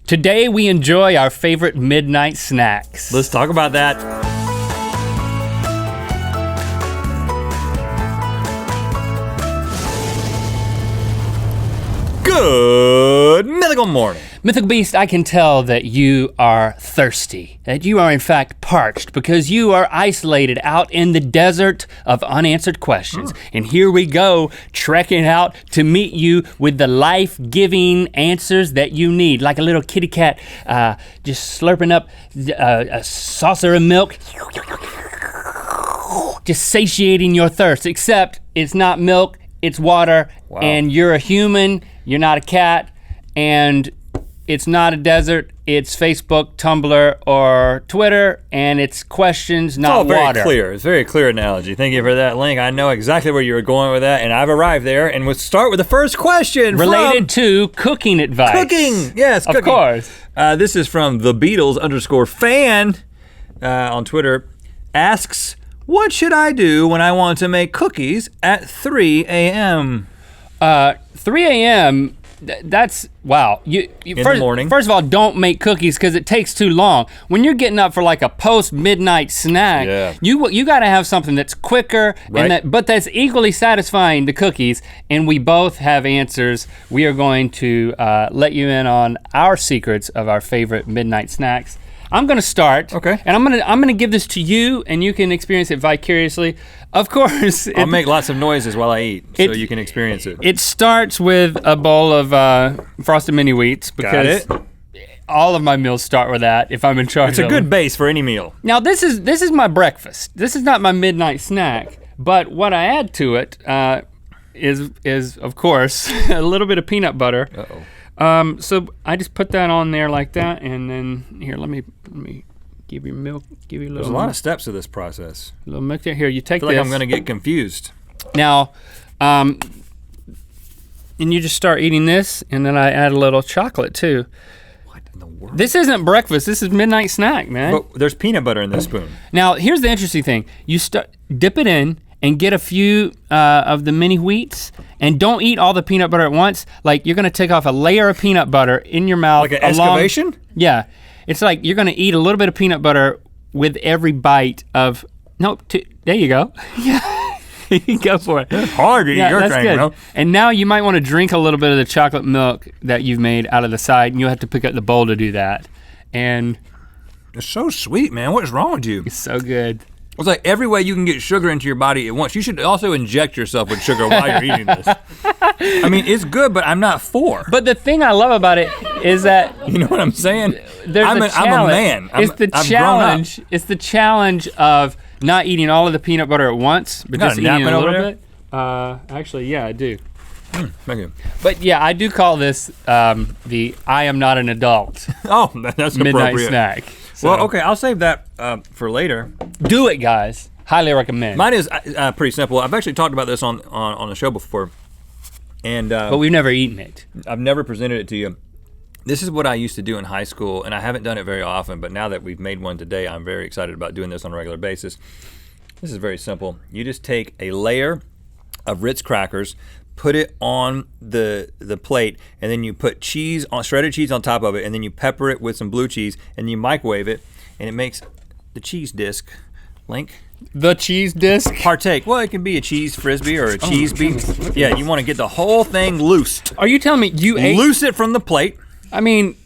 Today we enjoy our favorite midnight snacks. Let's talk about that. Good mythical morning. Mythical Beast, I can tell that you are thirsty, that you are in fact parched because you are isolated out in the desert of unanswered questions. And here we go, trekking out to meet you with the life-giving answers that you need, like a little kitty cat just slurping up a saucer of milk, just satiating your thirst, except it's not milk, it's water, and you're a human, you're not a cat, and it's not a desert, it's Facebook, Tumblr, or Twitter, and it's questions, not water. It's all very clear. It's a very clear analogy. Thank you for that, Link. I know exactly where you were going with that, and I've arrived there, and we'll start with the first question. Related to cooking advice. Cooking, yes, cooking. Of course. This is from the Beatles_fan on Twitter. Asks, what should I do when I want to make cookies at 3 a.m.? 3 a.m., that's, wow. In the morning. First of all, don't make cookies because it takes too long. When you're getting up for like a post-midnight snack, you gotta have something that's quicker, right. but that's equally satisfying to cookies, and we both have answers. We are going to let you in on our secrets of our favorite midnight snacks. I'm gonna start, okay, and I'm gonna give this to you, and you can experience it vicariously. Of course, I'll make lots of noises while I eat, so you can experience it. It starts with a bowl of frosted mini wheats because all of my meals start with that. If I'm in charge, it's a good base for any meal. Now this is my breakfast. This is not my midnight snack, but what I add to it is of course a little bit of peanut butter. Uh-oh. So I just put that on there like that, and then here, let me give you milk, give you a little. There's a lot of steps to this process. A little milk there. Here, you take I feel this. like I'm gonna get confused. Now, and you just start eating this, and then I add a little chocolate too. What in the world? This isn't breakfast. This is midnight snack, man. But there's peanut butter in this spoon. Now, here's the interesting thing. You dip it in and get a few of the mini wheats, and don't eat all the peanut butter at once. Like, you're gonna take off a layer of peanut butter in your mouth. Like an excavation? Yeah. It's like you're gonna eat a little bit of peanut butter with every bite of, there you go. Yeah, you go for it. It's hard to eat your thing, good. Bro. And now you might wanna drink a little bit of the chocolate milk that you've made out of the side, and you'll have to pick up the bowl to do that. And it's so sweet, man. What is wrong with you? it's so good. It's like every way you can get sugar into your body at once. You should also inject yourself with sugar while you're eating this. I mean, it's good, but I'm not for. But the thing I love about it is that you know what I'm saying? I'm a man. It's the challenge. It's the challenge of not eating all of the peanut butter at once, but just eating a little bit. Actually, yeah, I do. Thank you. But yeah, I do call this the I am not an adult Oh, that's midnight appropriate. snack. So, Well, okay, I'll save that for later. do it, guys. Highly recommend. Mine is pretty simple. I've actually talked about this on the show before, and but we've never eaten it. I've never presented it to you. This is what I used to do in high school, and I haven't done it very often, but now that we've made one today, I'm very excited about doing this on a regular basis. This is very simple. You just take a layer of Ritz crackers, put it on the plate, and then you put cheese on shredded cheese on top of it, and then you pepper it with some blue cheese, and you microwave it, and it makes the cheese disc. Link? The cheese disc? Partake. Well, it can be a cheese frisbee or a cheese beef. Yeah, you want to get the whole thing loosed. Are you telling me you ate? Loose it from the plate. I mean,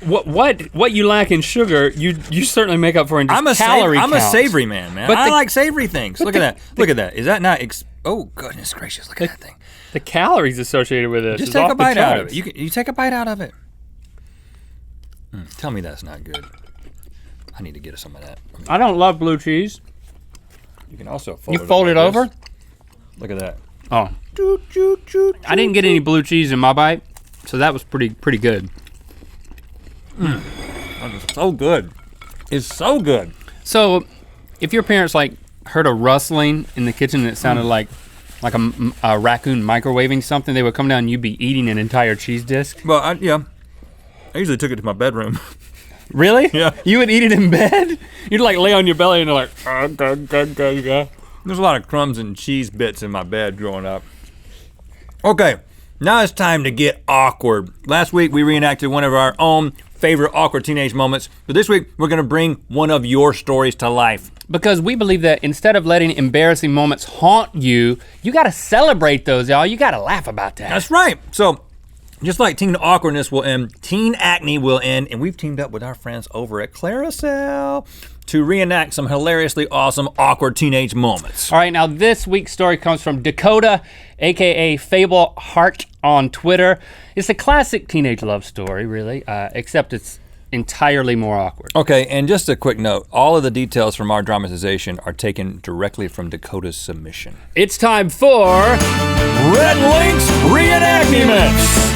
what you lack in sugar, you certainly make up for in just calorie I'm count. a savory man. But I like savory things. Look at that. Look at that. Is that not? Oh goodness gracious! Look at that thing. The calories associated with this Just is take off a bite the out of charts. it. You take a bite out of it. Tell me that's not good. I need to get some of that. I don't love blue cheese. You can also fold You fold it like over? this. Look at that. Oh. I didn't get any blue cheese in my bite, so that was pretty good. That is so good. It's so good. So, if your parents heard a rustling in the kitchen and it sounded like a raccoon microwaving something, they would come down and you'd be eating an entire cheese disc? Well, I usually took it to my bedroom. Really? Yeah. You would eat it in bed? You'd lay on your belly and you're There's a lot of crumbs and cheese bits in my bed growing up. Okay, Now it's time to get awkward. Last week we reenacted one of our own favorite awkward teenage moments, but this week we're gonna bring one of your stories to life. Because we believe that instead of letting embarrassing moments haunt you, you gotta celebrate those, y'all. You gotta laugh about that. That's right. So, just like teen awkwardness will end, teen acne will end, and we've teamed up with our friends over at Claricel to reenact some hilariously awesome awkward teenage moments. All right, now this week's story comes from Dakota, AKA Fable Heart on Twitter. It's a classic teenage love story, really, except it's entirely more awkward. Okay, and just a quick note, all of the details from our dramatization are taken directly from Dakota's submission. It's time for Rhett Link's Reenactments!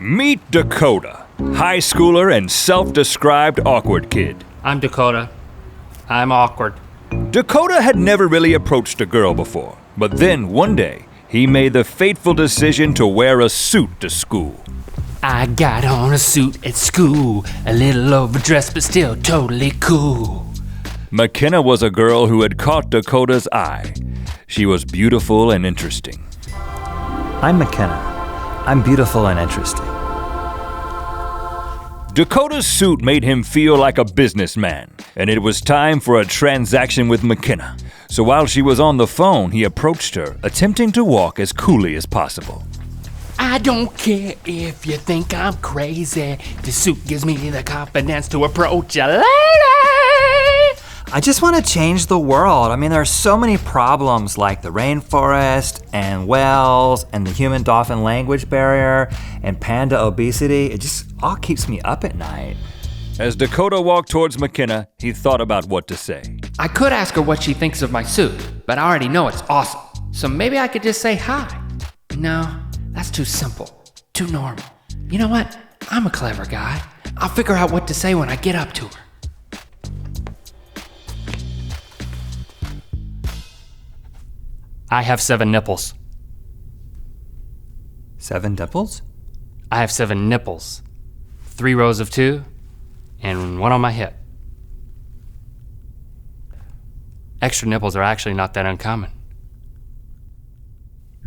Meet Dakota, high schooler and self-described awkward kid. I'm Dakota. I'm awkward. Dakota had never really approached a girl before, but then one day, he made the fateful decision to wear a suit to school. I got on a suit at school, a little overdressed but still totally cool. McKenna was a girl who had caught Dakota's eye. She was beautiful and interesting. I'm McKenna. I'm beautiful and interesting. Dakota's suit made him feel like a businessman, and it was time for a transaction with McKenna. So while she was on the phone, he approached her, attempting to walk as coolly as possible. I don't care if you think I'm crazy. The suit gives me the confidence to approach a lady. I just want to change the world. I mean, there are so many problems like the rainforest and whales and the human-dolphin language barrier and panda obesity. It just all keeps me up at night. As Dakota walked towards McKenna, he thought about what to say. I could ask her what she thinks of my suit, but I already know it's awesome. So maybe I could just say hi. No, that's too simple, too normal. You know what? I'm a clever guy. I'll figure out what to say when I get up to her. I have 7 nipples. 7 dimples? I have 7 nipples. 3 rows of 2, and 1 on my hip. Extra nipples are actually not that uncommon.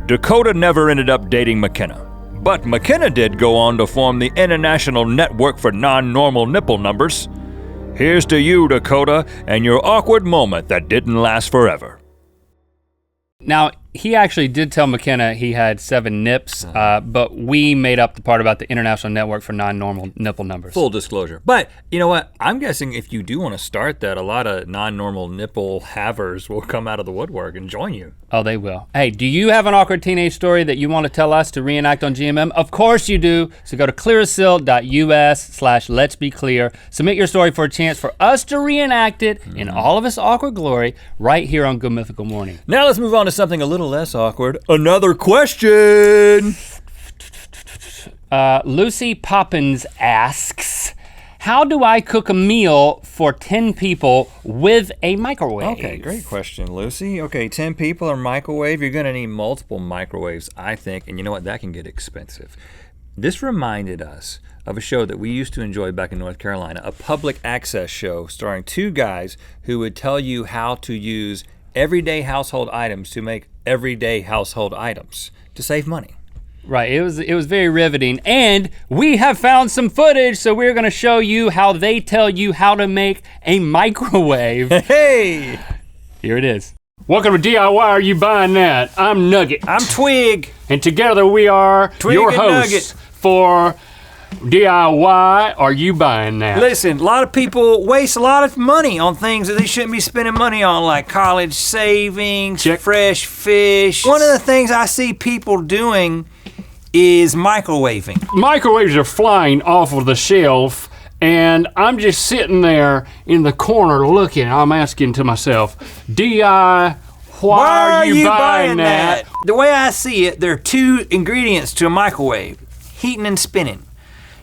Dakota never ended up dating McKenna, but McKenna did go on to form the International Network for Non-Normal Nipple Numbers. Here's to you, Dakota, and your awkward moment that didn't last forever. Now, he actually did tell McKenna he had 7 nips, but we made up the part about the International Network for Non-Normal Nipple Numbers. Full disclosure. But you know what? I'm guessing if you do want to start that, a lot of non-normal nipple havers will come out of the woodwork and join you. Oh, they will. Hey, do you have an awkward teenage story that you want to tell us to reenact on GMM? Of course you do. So go to clearasil.us/let's be clear. Submit your story for a chance for us to reenact it in all of its awkward glory right here on Good Mythical Morning. Now let's move on to something a little less awkward. Another question. Lucy Poppins asks, how do I cook a meal for 10 people with a microwave? Okay, great question, Lucy. Okay, 10 people or microwave, you're gonna need multiple microwaves, I think, and you know what, that can get expensive. This reminded us of a show that we used to enjoy back in North Carolina, a public access show starring 2 guys who would tell you how to use everyday household items to make everyday household items to save money. Right, it was very riveting, and we have found some footage, so we're gonna show you how they tell you how to make a microwave. Hey! Here it is. Welcome to DIY, are you buying that? I'm Nugget. I'm Twig. And together we are Twig your and hosts Nugget. for DIY, are you buying that? Listen, a lot of people waste a lot of money on things that they shouldn't be spending money on, like college savings, Check. fresh fish. One of the things I see people doing is microwaving. Microwaves are flying off of the shelf, and I'm just sitting there in the corner looking. I'm asking to myself, why are you buying that? The way I see it, there are 2 ingredients to a microwave, heating and spinning.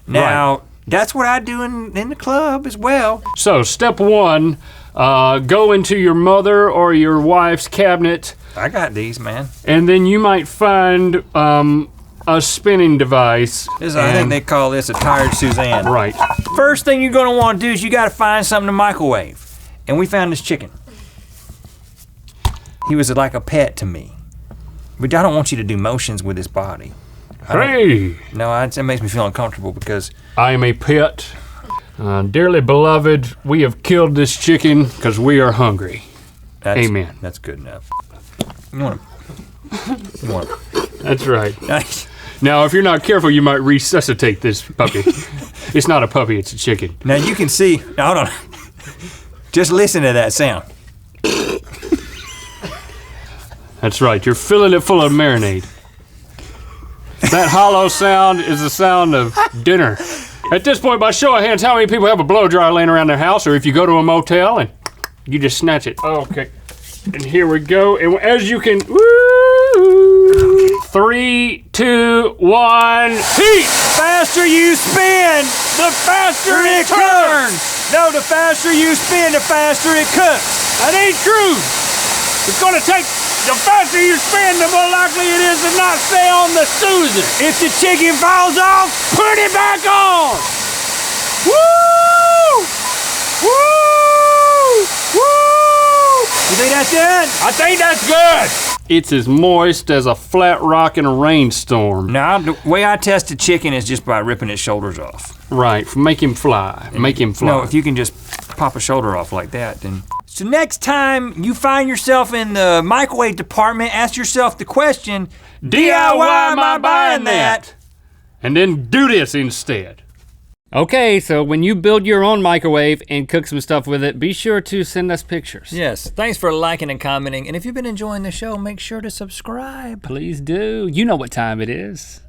Now, that's what I do in the club as well. So step 1, go into your mother or your wife's cabinet, I got these, man. and then you might find a spinning device. I think they call this a tired Suzanne. Right. First thing you're gonna wanna do is you gotta find something to microwave. And we found this chicken. He was like a pet to me. But I don't want you to do motions with his body. Hey! No, it makes me feel uncomfortable because... I am a pet. Dearly beloved, we have killed this chicken because we are hungry. Amen. That's good enough. You want him. That's right. Nice. Now, if you're not careful, you might resuscitate this puppy. It's not a puppy, it's a chicken. Now you can see, now hold on. Just listen to that sound. That's right, you're filling it full of marinade. That hollow sound is the sound of dinner. At this point, by show of hands, how many people have a blow dryer laying around their house, or if you go to a motel and you just snatch it? Okay. And here we go. And as you can, woo! 3, 2, 1, heat! Faster you spin, the faster it turns. No, the faster you spin, the faster it cooks. That ain't true. It's gonna take, the faster you spin, the more likely it is to not stay on the Susan. If the chicken falls off, Put it back on! woo! Woo! Woo! You think that's good? I think that's good. It's as moist as a flat rock in a rainstorm. No, the way I test a chicken is just by ripping its shoulders off. Right, make him fly. Make him fly. No, if you can just pop a shoulder off like that, then... So next time you find yourself in the microwave department, ask yourself the question, DIY am I buying that? And then do this instead. Okay, so when you build your own microwave and cook some stuff with it, be sure to send us pictures. Yes, thanks for liking and commenting. And if you've been enjoying the show, make sure to subscribe. Please do. You know what time it is.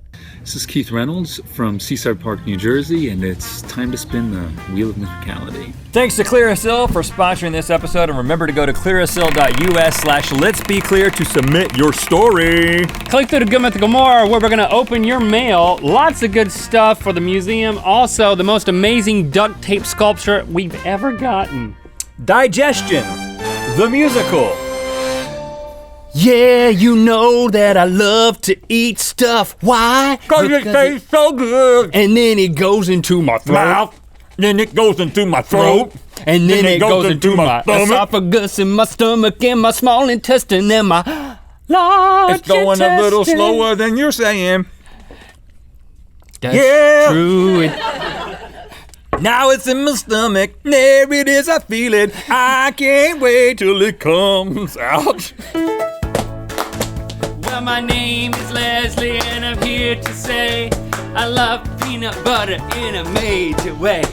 This is Keith Reynolds from Seaside Park, New Jersey, and it's time to spin the Wheel of Mythicality. Thanks to Clearasil for sponsoring this episode, and remember to go to clearasil.us/letsbeclear to submit your story. Click through to Good Mythical More, where we're gonna open your mail. Lots of good stuff for the museum. Also, the most amazing duct tape sculpture we've ever gotten. Digestion, the musical. Yeah, you know that I love to eat stuff. Why? Cause it tastes so good. And then it goes into my throat. Mouth, then it goes into my throat. And then it goes into my stomach. esophagus and my stomach and my small intestine and my large It's going a little intestine. slower than you're saying. That's Yeah. true. Now it's in my stomach. There it is, I feel it. I can't wait till it comes out. Well, my name is Leslie and I'm here to say I love peanut butter in a major way.